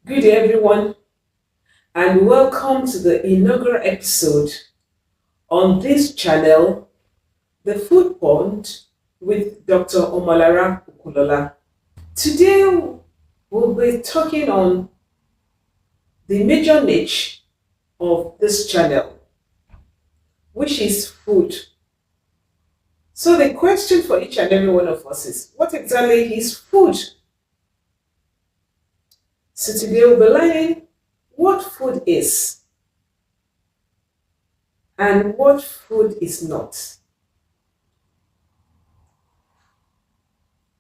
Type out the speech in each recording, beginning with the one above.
Good day, everyone, and welcome to the inaugural episode on this channel, The Food Pond, with Dr. Omalara Ukulola. Today, we'll be talking on the major niche of this channel, which is food. So, the question for each and every one of us is what exactly is food? So, today, we'll be learning what food is and what food is not.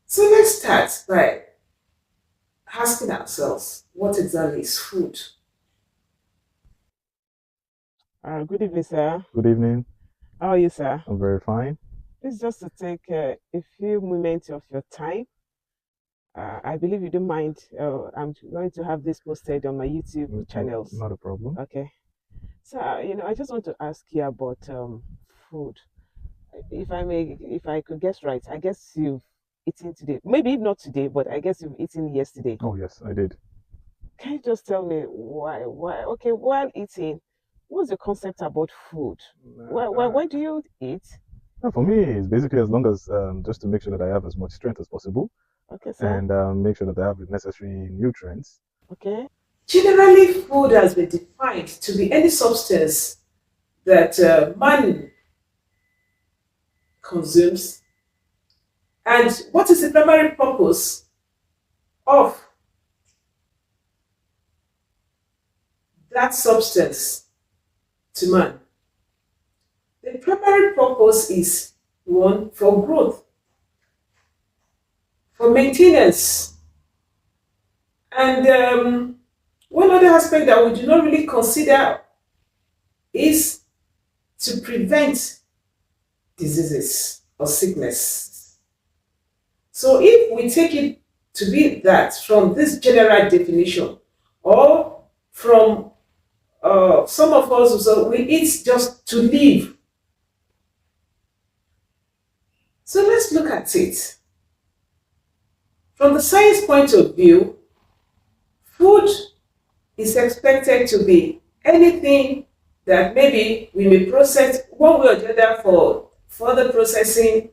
So let's start by asking ourselves what exactly is food? Good evening, sir. Good evening. How are you, sir? I'm very fine. This is just to take a few moments of your time. I believe you don't mind. I'm going to have this posted on my YouTube channels. Not a problem. Okay. So, I just want to ask you about food. If I could guess right, I guess you've eaten today. Maybe not today, but I guess you've eaten yesterday. Oh, yes, I did. Can you just tell me why? Okay, while eating, what's the concept about food? Why do you eat? For me, it's basically as long as just to make sure that I have as much strength as possible Okay, sir. and make sure that I have the necessary nutrients. Okay. Generally, food has been defined to be any substance that man consumes. And what is the primary purpose of that substance to man? The primary purpose is one, for growth, for maintenance, and one other aspect that we do not really consider is to prevent diseases or sickness. So if we take it to be that from this general definition, or from some of us, so we eat just to live. So let's look at it. From the science point of view, food is expected to be anything that maybe we may process one way or the other for further processing.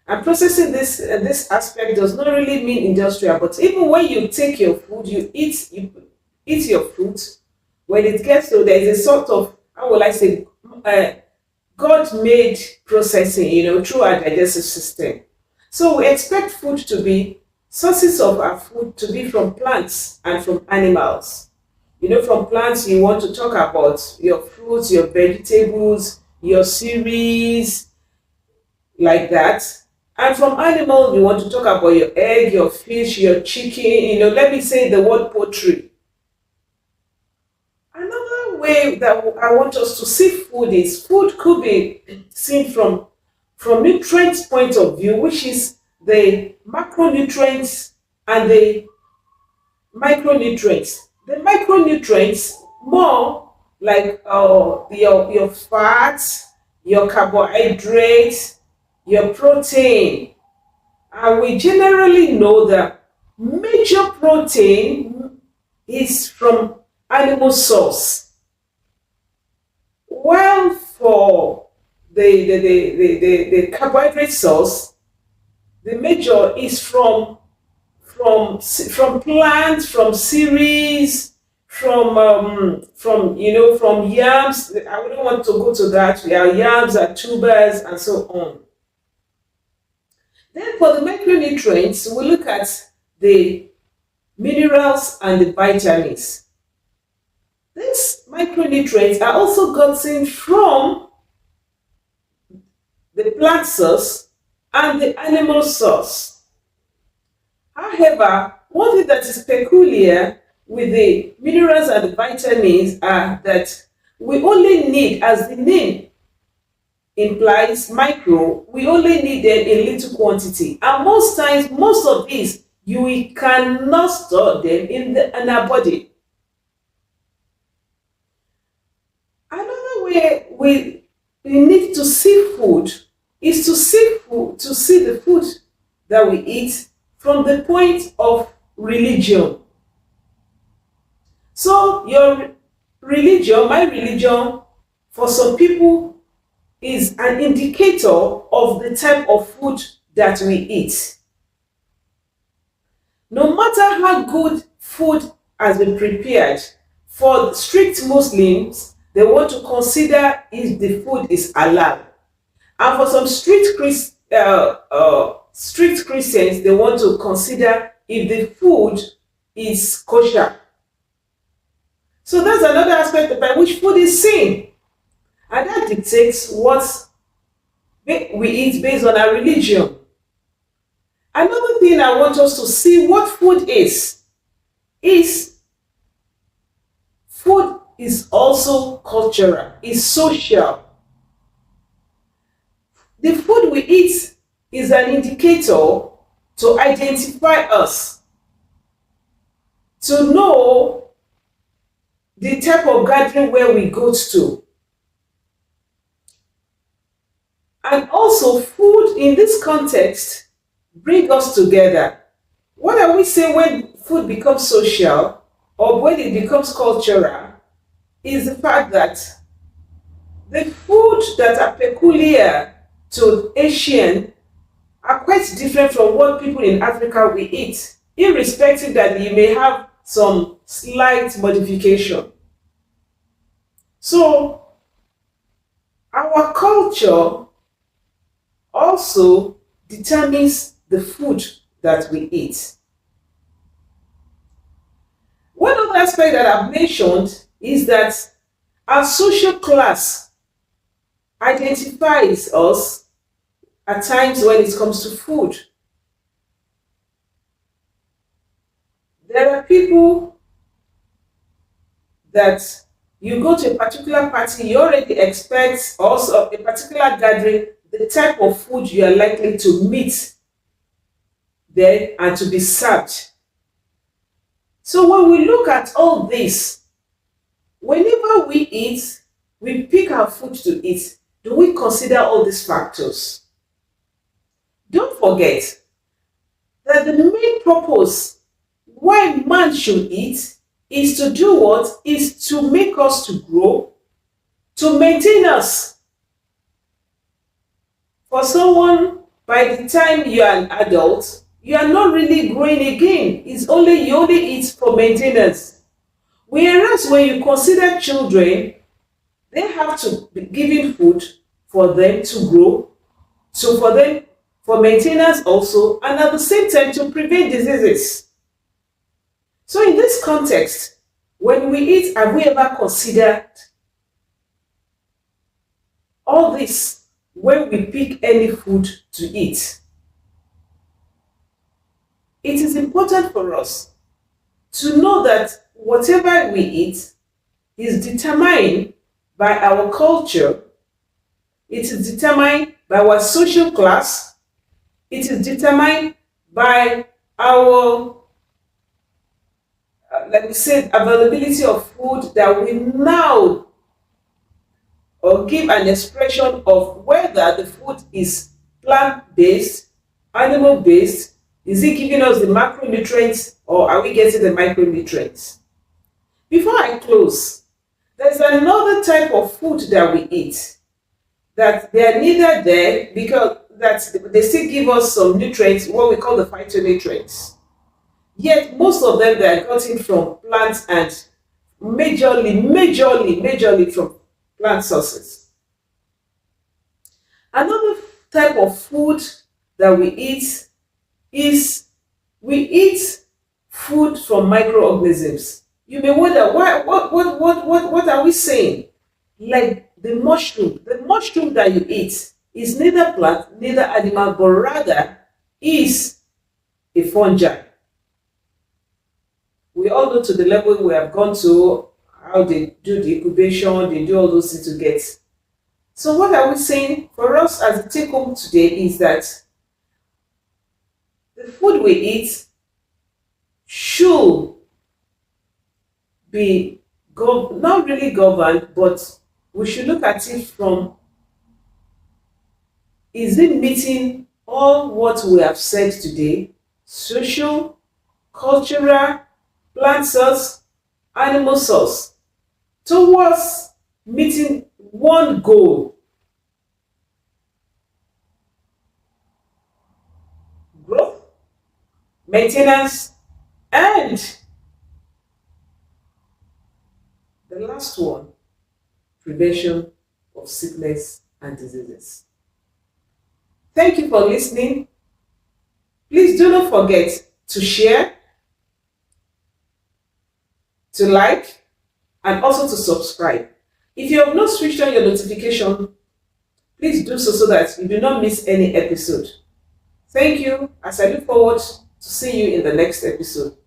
And processing this aspect does not really mean industrial, but even when you take your food, you eat your food. When it gets to there is a sort of, how will I say, God-made processing, through our digestive system. So we expect food to be sources of our food to be from plants and from animals. From plants, you want to talk about your fruits, your vegetables, your cereals, like that. And from animals, you want to talk about your egg, your fish, your chicken, let me say the word poultry. Another way that I want us to see food is food could be seen from nutrients point of view, which is the macronutrients and the micronutrients. The micronutrients more like your fats, your carbohydrates, your protein. And we generally know that major protein is from animal source. While for the carbohydrate source, the major is from plants, from cereals, from yams. I wouldn't want to go to that. We have yams and tubers and so on. Then for the micronutrients, we look at the minerals and the vitamins. These micronutrients are also gotten from the plant source and the animal source. However, one thing that is peculiar with the minerals and the vitamins are that we only need, as the name implies, micro, we only need them in little quantity. And most times, most of these, you cannot store them in our body. Another way we need to see food is to see the food that we eat from the point of religion. So your religion, my religion, for some people is an indicator of the type of food that we eat. No matter how good food has been prepared, for strict Muslims, they want to consider if the food is halal. And for some strict Christians, they want to consider if the food is kosher. So that's another aspect by which food is seen. And that dictates what we eat based on our religion. Another thing I want us to see what food is food is also cultural, is social. The food we eat is an indicator to identify us, to know the type of gathering where we go to. And also food in this context bring us together. What are we saying when food becomes social or when it becomes cultural is the fact that the food that are peculiar to Asian are quite different from what people in Africa will eat, irrespective that you may have some slight modification. So our culture also determines the food that we eat. One other aspect that I've mentioned is that our social class identifies us at times when it comes to food. There are people that you go to a particular party, you already expect also a particular gathering, the type of food you are likely to meet there and to be served. So when we look at all this, whenever we eat, we pick our food to eat, do we consider all these factors? Don't forget that the main purpose why man should eat is to do what? Is to make us to grow, to maintain us. For someone, by the time you are an adult, you are not really growing again. It's only you only eat for maintenance. Whereas when you consider children, they have to be given food for them to grow, so for them for maintenance also, and at the same time to prevent diseases. So in this context, when we eat, have we ever considered all this when we pick any food to eat? It is important for us to know that whatever we eat is determined by our culture, it is determined by our social class, it is determined by our let me say availability of food that we now or give an expression of whether the food is plant-based, animal-based, is it giving us the macronutrients or are we getting the micronutrients? Before I close, there's another type of food that we eat that they are neither there because that they still give us some nutrients, what we call the phytonutrients. Yet most of them they are gotten from plants and majorly from plant sources. Another type of food that we eat is we eat food from microorganisms. You may wonder what are we saying? Like the mushroom that you eat is neither plant, neither animal, but rather is a fungi. We all know to the level we have gone to, how they do the incubation, they do all those things to get. So what are we saying for us as a take home today is that the food we eat should be not really governed, but we should look at it from, is it meeting all what we have said today? Social, cultural, plant source, animal source towards meeting one goal: growth, maintenance, and the last one, prevention of sickness and diseases. Thank you for listening. Please do not forget to share, to like, and also to subscribe. If you have not switched on your notification, please do so that you do not miss any episode. Thank you, as I look forward to see you in the next episode.